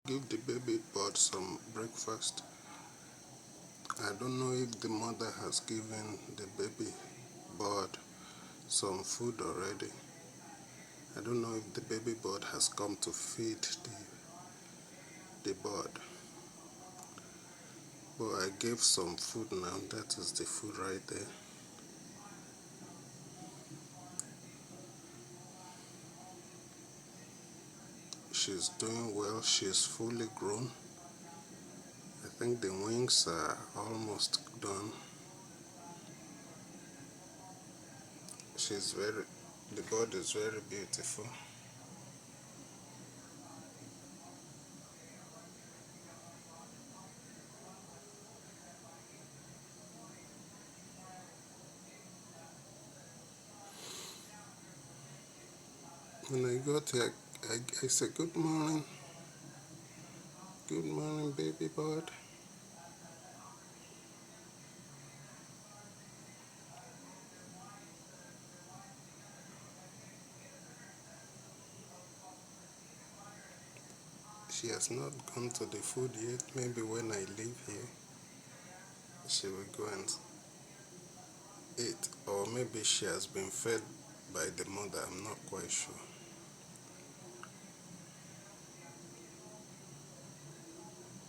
Give the baby bird some breakfast. I don't know if the mother has given the baby bird some food already. I don't know if the baby bird has come to feed the bird. But I gave some food now. That is the food right there. She's doing well. She's fully grown. I think the wings are almost done. The bird is very beautiful. When I got here, I said, good morning. Good morning, baby bird. She has not gone to the food yet. Maybe when I leave here, she will go and eat. Or maybe she has been fed by the mother. I'm not quite sure.